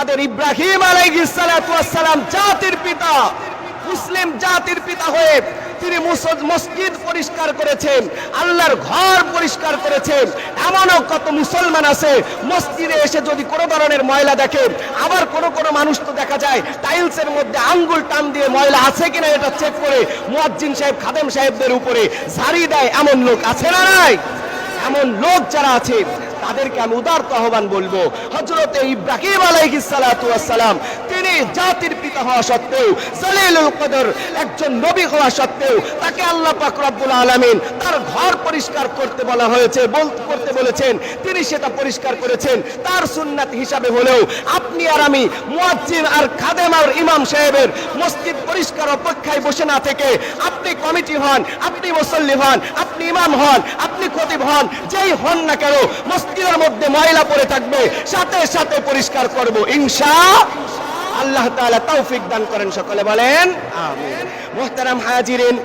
আমাদের ইব্রাহিম আলাইহিস সালাতু ওয়াস সালাম জাতির পিতা, মুসলিম জাতির পিতা হয়ে তিনি মসজিদ পরিষ্কার করেছেন, আল্লাহর ঘর পরিষ্কার করেছেন। এমনও কত মুসলমান আছে মসজিদে এসে যদি কোনো ধরনের ময়লা দেখে, আবার কোনো মানুষ তো দেখা যায় টাইলসের মধ্যে আঙ্গুল টান দিয়ে ময়লা আছে কিনা এটা চেক করে মুয়াজ্জিন সাহেব, খাদেম সাহেবদের উপরে ঝাড়ি দেয়, এমন লোক আছে না নাই? এমন লোক যারা আছে তাদেরকে আমি উদারত আহ্বান বলবো, হযরতে ইব্রাহিম আলাইহিস সালাতু ওয়াস সালাম তিনি জাতির পিতা হওয়া সত্ত্বেও, জলিলুল কদর একজন নবী হওয়া সত্ত্বেও তাকে আল্লাহ পাক রব্বুল আলামিন তার ঘর পরিষ্কার করতে বলা হয়েছে, করতে বলেছেন, তিনি সেটা পরিষ্কার করেছেন। তার সুন্নাত হিসাবে হলেও আপনি আর আমি মুয়াজ্জিন আর খাদেম আর ইমাম সাহেবের মসজিদ পরিষ্কার অপেক্ষায় বসে না থেকে আপনি কমিটি হন, আপনি মুসল্লি হন, আপনি ইমাম হন, আপনি খতিব হন, যেই হন না কেন মসজিদের মধ্যে ময়লা পড়ে থাকবে, সাথে সাথে পরিষ্কার করব ইনশাআল্লাহ। আল্লাহ তাআলা তৌফিক দান করেন, সকলে বলেন আমিন। মুহতারাম হাজিরিন,